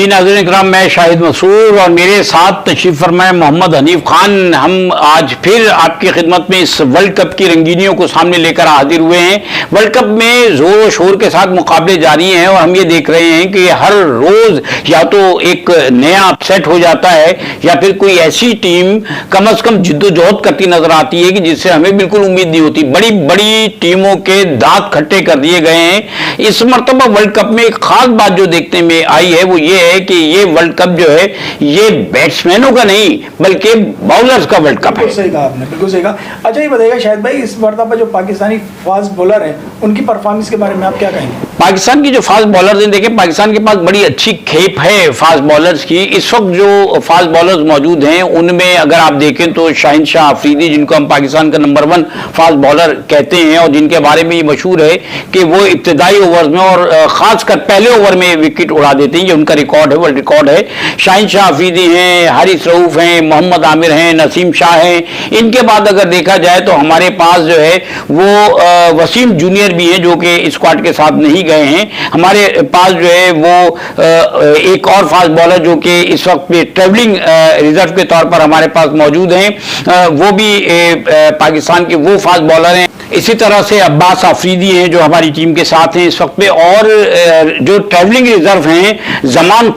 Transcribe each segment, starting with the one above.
नाज़रीन इकराम, मैं शाहिद मसूर और मेरे साथ तशरीफ फरमाए मोहम्मद हनीफ खान। हम आज फिर आपकी खिदमत में इस वर्ल्ड कप की रंगीनियों को सामने लेकर हाजिर हुए हैं। वर्ल्ड कप में जोर शोर के साथ मुकाबले जारी हैं और हम ये देख रहे हैं कि हर रोज या तो एक नया अपसेट हो जाता है या फिर कोई ऐसी टीम कम अज कम जिद्दोजहद करती नजर आती है कि जिससे हमें बिल्कुल उम्मीद नहीं होती। बड़ी बड़ी टीमों के दांत खट्टे कर दिए गए हैं। इस मरतबा वर्ल्ड कप में एक खास बात जो देखने में आई है वो ये है कि ये वर्ल्ड कप जो है ये बैट्समैनों का नहीं बल्कि बॉलर्स का वर्ल्ड कप है। सही कहा आपने, बिल्कुल सही कहा। अच्छा ये बताइएगा शाहिद भाई, इस मरतबा जो पाकिस्तानी फास्ट बॉलर हैं उनकी परफॉर्मेंस के बारे में आप क्या कहेंगे? पाकिस्तान की जो फास्ट बॉलर्स हैं, देखिए पाकिस्तान के पास बड़ी अच्छी खेप है फास्ट बॉलर्स की। इस वक्त जो फास्ट बॉलर्स मौजूद हैं उनमें अगर आप देखें तो शाहिन शाह अफरीदी, जिनको हम पाकिस्तान का नंबर 1 फास्ट बॉलर कहते हैं और जिनके बारे में ये मशहूर है कि वो इब्तदाई ओवर्स में और खासकर पहले ओवर में विकेट उड़ा देते हैं, ये उनका रिकॉर्ड है, वर्ल्ड रिकॉर्ड है। शाहिन शाह अफरीदी हैं, हारिस रऊफ हैं, मोहम्मद आमिर हैं, नसीम शाह हैं। इनके बाद अगर देखा जाए तो हमारे पास जो है वो वसीम जूनियर भी हैं जो कि स्क्वाड के साथ नहीं गए हैं। हमारे पास जो है वो एक और फास्ट बॉलर जो कि इस वक्त में ट्रेवलिंग रिजर्व के तौर पर हमारे पास मौजूद हैं, वो भी पाकिस्तान के वो फास्ट बॉलर हैं। इसी तरह से अब्बास आफरीदी हैं जो हमारी टीम के साथ हैं इस वक्त में। और जो ट्रैवलिंग रिजर्व हैं जमान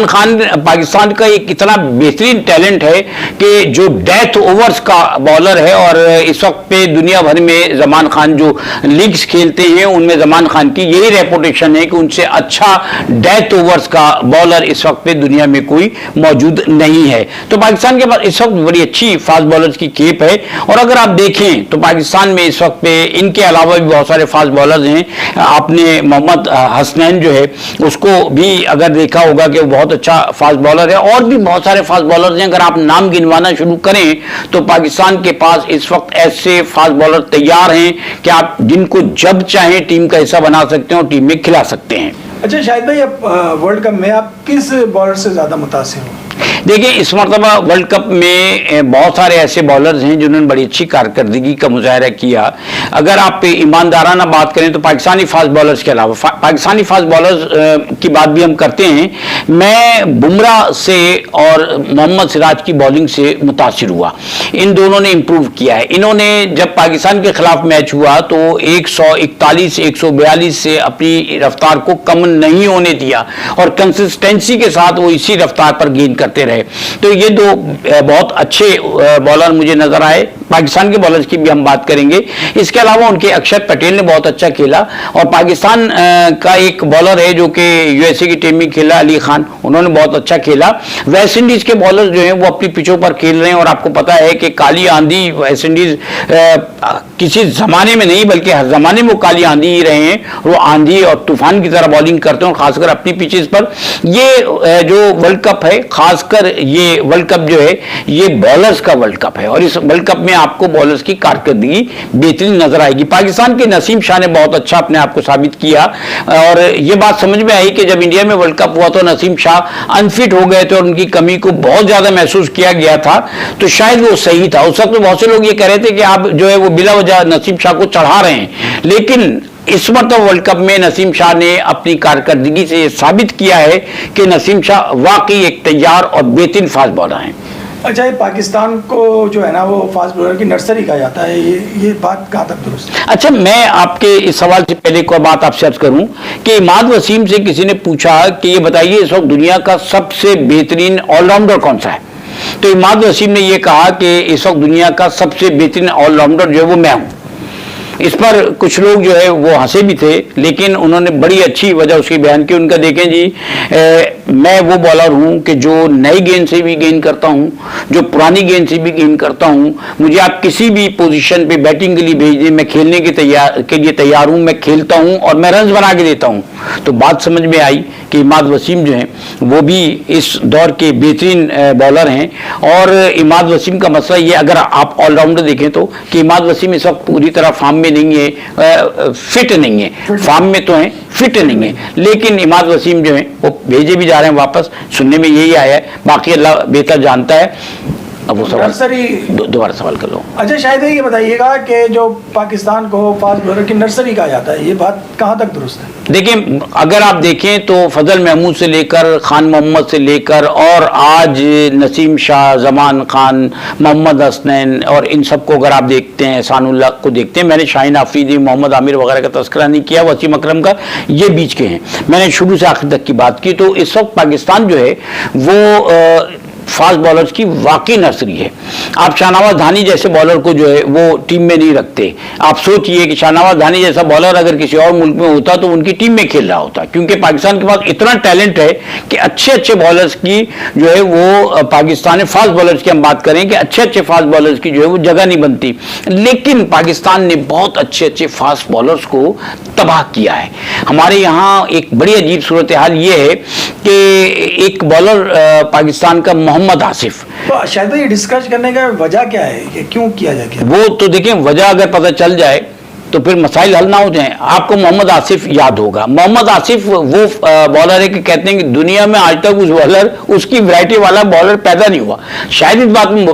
खान पाकिस्तान का एक इतना बेहतरीन टैलेंट है कि जो डेथ ओवर्स का बॉलर है और इस वक्त पे दुनिया भर में जमान खान जो लीग्स खेलते हैं उनमें जमान खान की यही रेपुटेशन है कि उनसे अच्छा डेथ ओवर्स का बॉलर इस वक्त पे दुनिया में कोई मौजूद नहीं है। तो पाकिस्तान के पास इस वक्त बड़ी अच्छी फास्ट बॉलर्स की खेप है। और अगर आप देखें तो पाकिस्तान में इस वक्त पे इनके अलावा भी बहुत सारे फास्ट बॉलर्स हैं। आपने मोहम्मद हसनैन जो है उसको भी अगर देखा होगा कि वो बहुत अच्छा फास्ट बॉलर है। और भी बहुत सारे फास्ट बॉलर्स हैं, अगर आप नाम गिनवाना शुरू करें तो पाकिस्तान के पास इस वक्त ऐसे फास्ट बॉलर तैयार हैं कि आप जिनको जब चाहें टीम का हिस्सा बना सकते हैं और टीम में खिला सकते हैं। अच्छा शाहिद भाई, अब वर्ल्ड कप में आप किस बॉलर से ज्यादा मुतासिर हो? देखिए इस मरतबा वर्ल्ड कप में बहुत सारे ऐसे बॉलर्स हैं जिन्होंने बड़ी अच्छी कारकर्दगी का मुजाहरा किया। अगर आप ईमानदाराना बात करें तो पाकिस्तानी फास्ट बॉलर्स के अलावा पाकिस्तानी फास्ट बॉलर्स की बात भी हम करते हैं। मैं बुमराह से और मोहम्मद सिराज की बॉलिंग से मुतासिर हुआ। इन दोनों ने इंप्रूव किया है। इन्होंने जब पाकिस्तान के खिलाफ मैच हुआ तो 141 142 से अपनी रफ्तार को कम नहीं होने दिया और कंसिस्टेंसी के साथ वो इसी रफ्तार पर गेंद करते रहे। तो ये दो बहुत अच्छे बॉलर मुझे नजर आए। पाकिस्तान के बॉलर्स की भी हम बात करेंगे। इसके अलावा उनके अक्षर पटेल ने बहुत अच्छा खेला और पाकिस्तान का एक बॉलर है जो कि यूएसए की टीम में खेला, अली खान, उन्होंने बहुत अच्छा खेला। वेस्ट इंडीज के बॉलर जो हैं वो अपनी पिचों पर खेल रहे हैं और आपको पता है कि काली आंधी वेस्ट इंडीज किसी जमाने में नहीं बल्कि हर जमाने में वो काली आंधी ही रहे हैं। वो आंधी और तूफान की तरह बॉलिंग करते हैं और खासकर अपनी पिचेस पर। ये जो वर्ल्ड कप है, खासकर ये वर्ल्ड कप जो है ये बॉलर्स का वर्ल्ड कप है और इस वर्ल्ड कप में आपको बॉलर्स की कारकर्दगी बेहतरीन नजर आएगी। पाकिस्तान के नसीम शाह ने बहुत अच्छा अपने आप को साबित किया और ये बात समझ में आई कि जब इंडिया में वर्ल्ड कप हुआ तो नसीम शाह अनफिट हो गए थे और उनकी कमी को बहुत ज्यादा महसूस किया गया था। तो शायद वो सही था। उस वक्त बहुत से लोग ये कह रहे थे कि आप जो है वो बिला वजह नसीम शाह को चढ़ा रहे हैं, लेकिन इस बार तो वर्ल्ड कप में नसीम शाह ने अपनी कारकर्दगी से साबित किया है कि नसीम शाह वाकई एक तैयार और बेहतरीन फास्ट बॉलर हैं। अच्छा ये पाकिस्तान को जो है ना वो फास्ट बॉलर की नर्सरी कहा जाता है, ये बात कहाँ तक दुरुस्त है? अच्छा, मैं आपके इस सवाल से पहले एक और बात आपसे अर्ज करूं कि इमाद वसीम से किसी ने पूछा कि ये बताइए इस वक्त दुनिया का सबसे बेहतरीन ऑलराउंडर कौन सा है, तो इमाद वसीम ने यह कहा कि इस वक्त दुनिया का सबसे बेहतरीन ऑलराउंडर जो है वो मैं हूं। इस पर कुछ लोग जो है वो हंसे भी थे, लेकिन उन्होंने बड़ी अच्छी वजह उसकी बयान की। उनका देखें जी, मैं वो बॉलर हूं कि जो नई गेंद से भी गेंद करता हूं, जो पुरानी गेंद से भी गेंद करता हूं। मुझे आप किसी भी पोजीशन पे बैटिंग के लिए भेज दें, मैं खेलने के लिए तैयार हूं, मैं खेलता हूं और मैं रन बना के देता हूं। तो बात समझ में आई कि इमाद वसीम जो हैं वो भी इस दौर के बेहतरीन बॉलर हैं। और इमाद वसीम का मसला ये, अगर आप ऑलराउंडर देखें तो कि इमाद वसीम इस वक्त पूरी तरह फॉर्म में नहीं है, फिट नहीं है। फॉर्म में तो है, फिट नहीं है, लेकिन इमाद वसीम जो है वो भेजे भी जा रहे हैं वापस, सुनने में यही आया है, बाकी अल्लाह बेहतर जानता है। अब वो सवाल नर्सरी दोबारा सवाल कर लो। अच्छा शायद ये बताइएगा कि जो पाकिस्तान को फास्ट बॉलर की नर्सरी कहा जाता है, ये बात कहाँ तक दुरुस्त है? देखिए, अगर आप देखें तो फजल महमूद से लेकर खान मोहम्मद से लेकर और आज नसीम शाह, जमान खान, मोहम्मद हसनैन और इन सबको अगर आप देखते हैं, एहसानुल्लाह को देखते हैं, मैंने शाहीन आफरीदी, मोहम्मद आमिर वगैरह का तस्करा नहीं किया, वसीम अकरम का, ये बीच के हैं, मैंने शुरू से आखिर तक की बात की। तो इस वक्त पाकिस्तान जो है वो फास्ट बॉलर्स की वाकई नर्सरी है। आप शाहनवाज धानी जैसे बॉलर को जो है वो टीम में नहीं रखते। आप सोचिए कि शाहनवाज धानी जैसा बॉलर अगर किसी और मुल्क में होता तो उनकी टीम में खेल रहा होता, क्योंकि पाकिस्तान के पास इतना टैलेंट है कि अच्छे अच्छे बॉलर्स की जो है वो पाकिस्तान में फास्ट बॉलर्स की हम बात करें कि अच्छे अच्छे फास्ट बॉलर्स की जो है वो जगह नहीं बनती। लेकिन पाकिस्तान ने बहुत अच्छे अच्छे फास्ट बॉलर्स को तबाह किया है। हमारे यहाँ एक बड़ी अजीब सूरत हाल ये है कि एक बॉलर पाकिस्तान का मोहम्मद आसिफ, तो शायद ये डिस्कस करने का वजह क्या है कि क्यों किया जाए? वो तो देखिए, वजह अगर पता चल जाए तो फिर मसाइल हल ना हो जाए। आपको मोहम्मद आसिफ याद होगा, मोहम्मद आसिफ वो बॉलर है कि कहते हैं कि दुनिया में आज तक उस बॉलर, उसकी वैरायटी वाला बॉलर पैदा नहीं हुआ। शायद इस बात में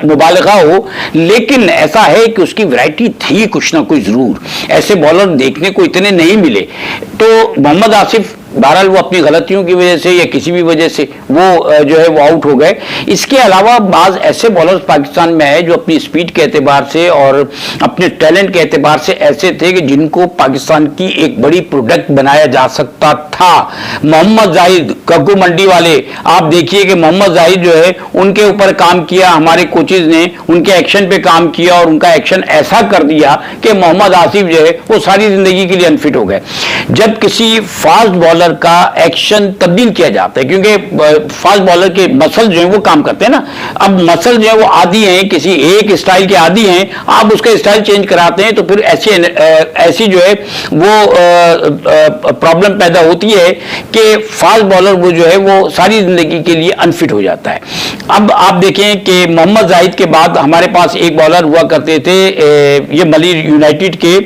मुबालगा हो, लेकिन ऐसा है कि उसकी वैरायटी थी कुछ ना कुछ जरूर। ऐसे बॉलर देखने को इतने नहीं मिले। तो मोहम्मद आसिफ बहरहाल वो अपनी गलतियों की वजह से या किसी भी वजह से वो जो है वो आउट हो गए। इसके अलावा बाज ऐसे बॉलर्स पाकिस्तान में है जो अपनी स्पीड के एतबार से और अपने टैलेंट के एतबार से ऐसे थे कि जिनको पाकिस्तान की एक बड़ी प्रोडक्ट बनाया जा सकता था। मोहम्मद जाहिद, कक्कू मंडी वाले, आप देखिए कि मोहम्मद जाहिद जो है उनके ऊपर काम किया, हमारे कोचेज ने उनके एक्शन पे काम किया और उनका एक्शन ऐसा कर दिया कि मोहम्मद आसिफ जो है वो सारी जिंदगी के लिए अनफिट हो गए। जब किसी फास्ट बॉलर का एक्शन तब्दील किया जाता है, क्योंकि फास्ट बॉलर के मसल जो है वो काम करते हैं ना, अब मसल जो है वो आदी हैं, किसी एक स्टाइल के आदी हैं, आप उसका स्टाइल चेंज कराते हैं तो फिर ऐसी जो है वो प्रॉब्लम पैदा होती है कि फास्ट बॉलर वो जो है वो सारी जिंदगी के लिए अनफिट हो जाता है। अब आप देखें कि मोहम्मद जाहिद के बाद हमारे पास एक बॉलर हुआ करते थे, ये मली यूनाइटेड के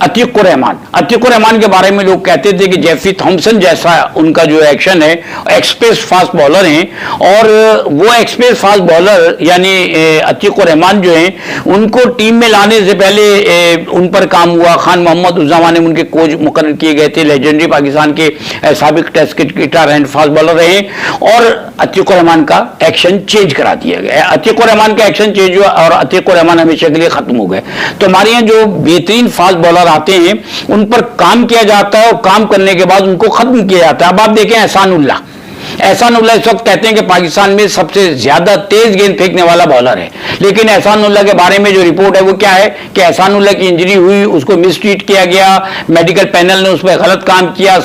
अतीकुर रहमान के बारे में लोग कहते थे कि जेफरी थॉमसन जैसा उनका जो एक्शन है, एक्सप्रेस फास्ट बॉलर हैं। और वो एक्सप्रेस फास्ट बॉलर यानी अतीकुर रहमान जो हैं, उनको टीम में लाने से पहले उन पर काम हुआ। खान मोहम्मद उस जमाने में उनके कोच मुकर्रर किए गए थे, लेजेंडरी पाकिस्तान के साबिक test cricketer and fast bowler रहे, और अतीकुर रहमान का एक्शन चेंज करा दिया गया। अतीकुर रहमान का एक्शन चेंज हुआ और अतीकुर रहमान हमेशा के लिए खत्म हो गए। तो हमारे यहाँ जो बेहतरीन फास्ट बॉलर आते हैं उन पर काम किया जाता है और काम करने के बाद उनको खत्म किया जाता है। अब आप देखें एहसानुल्लाह इस वक्त कहते हैं कि पाकिस्तान में सबसे ज्यादा तेज गेंद फेंकने वाला बॉलर है, लेकिन एहसानुल्लाह के बारे में जो रिपोर्ट है वो क्या है कि एहसानुल्लाह की इंजरी हुई, उसको मिसट्रीट किया गया, मेडिकल पैनल ने उस पर गलत काम किया,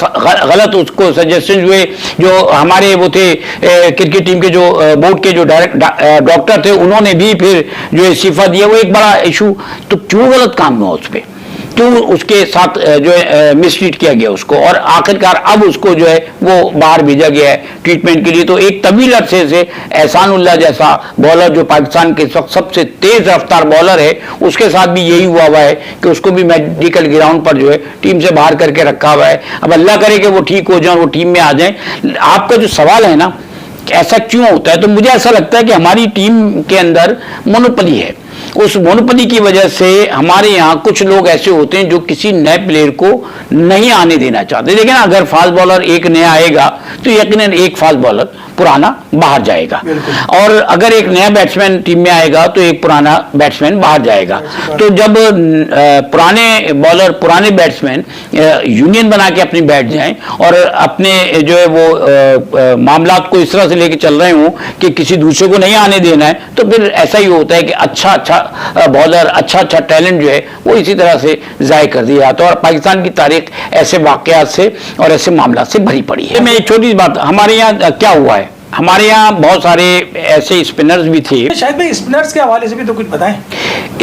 गलत उसको सजेशन हुए। जो हमारे वो थे क्रिकेट टीम के जो बोर्ड के जो डॉक्टर थे, उन्होंने भी फिर जो इस्तीफा दिया, वो एक बड़ा इशू। तो क्यों गलत काम हुआ उस पर, क्यों उसके साथ जो है मिसट्रीट किया गया उसको, और आखिरकार अब उसको जो है वो बाहर भेजा गया है ट्रीटमेंट के लिए। तो एक तवील अरसे से एहसानुल्लाह जैसा बॉलर जो पाकिस्तान के सबसे तेज रफ्तार बॉलर है, उसके साथ भी यही हुआ है कि उसको भी मेडिकल ग्राउंड पर जो है टीम से बाहर करके रखा हुआ है। अब अल्लाह करे कि वो ठीक हो जाए, वो टीम में आ जाए। आपका जो सवाल है ना ऐसा क्यों होता है, तो मुझे ऐसा लगता है कि हमारी टीम के अंदर मोनोपोली है। उस मोनोपोली की वजह से हमारे यहाँ कुछ लोग ऐसे होते हैं जो किसी नए प्लेयर को नहीं आने देना चाहते। लेकिन अगर फास्ट बॉलर एक नया आएगा तो यकीनन एक फास्ट बॉलर पुराना बाहर जाएगा, और अगर एक नया बैट्समैन टीम में आएगा तो एक पुराना बैट्समैन बाहर जाएगा। तो जब पुराने बॉलर, पुराने बैट्समैन यूनियन बना के अपनी बैठ जाएं और अपने जो है वो मामलात को इस तरह से लेके चल रहे हों कि किसी दूसरे को नहीं आने देना है, तो फिर ऐसा ही होता है कि अच्छा बॉलर, अच्छा टैलेंट जो है वो इसी तरह से ज़ाय कर दिया जाता है। और पाकिस्तान की तारीख ऐसे वाक़यात से और ऐसे मामला से भरी पड़ी है। मैं एक छोटी सी बात, हमारे यहाँ क्या हुआ है, हमारे यहाँ बहुत सारे ऐसे स्पिनर्स भी थे। शायद भाई स्पिनर्स के हवाले से भी तो कुछ बताएं।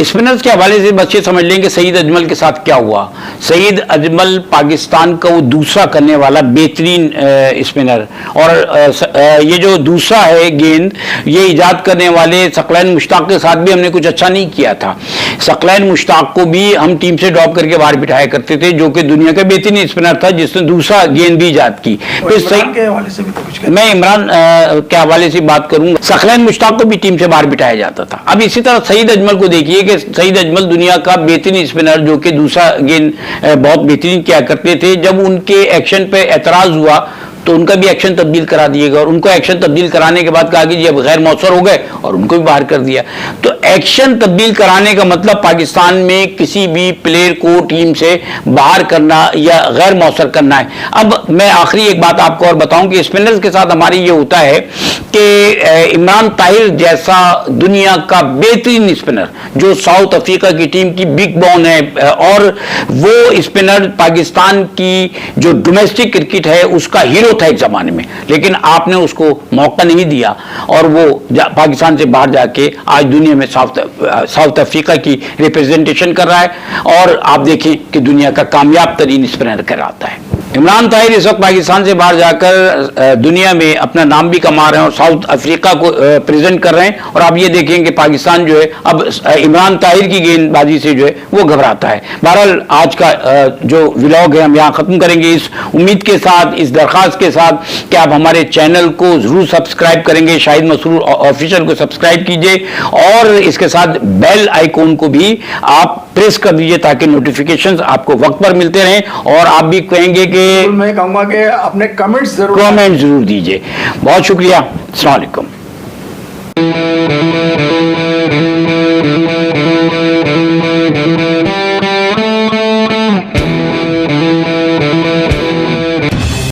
स्पिनर्स के हवाले से बच्चे समझ लेंगे सईद अजमल के साथ क्या हुआ। सईद अजमल पाकिस्तान का वो दूसरा करने वाला बेहतरीन स्पिनर, और ये जो दूसरा है गेंद, ये इजाद करने वाले सकलैन मुश्ताक के साथ भी हमने कुछ अच्छा नहीं किया था। सकलैन मुश्ताक को भी हम टीम से ड्रॉप करके बाहर बिठाया करते थे, जो कि दुनिया का बेहतरीन स्पिनर था जिसने दूसरा गेंद भी इजाद की। फिर इमरान के हवाले से भी तो कुछ मैं इमरान के हवाले से बात करूंगा, सकलैन मुश्ताक को भी टीम से बाहर बिठाया जाता था। अब इसी तरह सईद अजमल को देखिए कि सईद अजमल दुनिया का बेहतरीन स्पिनर, जो कि दूसरा गेंद बहुत बेहतरीन किया करते थे, जब उनके एक्शन पे एतराज हुआ तो उनका भी एक्शन तब्दील करा दिएगा, और उनको एक्शन तब्दील कराने के बाद कहा कि जी अब गैर मौसर हो गए, और उनको भी बाहर कर दिया। तो एक्शन तब्दील कराने का मतलब पाकिस्तान में किसी भी प्लेयर को टीम से बाहर करना या गैर मौसर करना है। अब मैं आखिरी एक बात आपको और बताऊं कि स्पिनर्स के साथ हमारी ये होता है कि इमरान ताहिर जैसा दुनिया का बेहतरीन स्पिनर, जो साउथ अफ्रीका की टीम की बिग बोन है, और वो स्पिनर पाकिस्तान की जो डोमेस्टिक क्रिकेट है उसका हीरो था एक जमाने में, लेकिन आपने उसको मौका नहीं दिया, और वो पाकिस्तान से बाहर जाके आज दुनिया में साउथ अफ्रीका की रिप्रेजेंटेशन कर रहा है, और आप देखें कि दुनिया का कामयाब तरीन स्पिनर कहलाता है। इमरान ताहिर इस वक्त पाकिस्तान से बाहर जाकर दुनिया में अपना नाम भी कमा रहे हैं और साउथ अफ्रीका को प्रेजेंट कर रहे हैं, और आप ये देखें कि पाकिस्तान जो है अब इमरान ताहिर की गेंदबाजी से जो है वो घबराता है। बहरहाल आज का जो व्लॉग है हम यहाँ ख़त्म करेंगे इस उम्मीद के साथ, इस दरख्वास्त के साथ कि आप हमारे चैनल को ज़रूर सब्सक्राइब करेंगे, शाहिद मसरूर ऑफिशियल को सब्सक्राइब कीजिए, और इसके साथ बेल आइकॉन को भी आप प्रेस कर दीजिए ताकि नोटिफिकेशंस आपको वक्त पर मिलते रहें। और आप भी कहेंगे कि मैं कहूँगा कि अपने कमेंट्स जरूर दीजिए। बहुत शुक्रिया। अस्सलाम वालेकुम।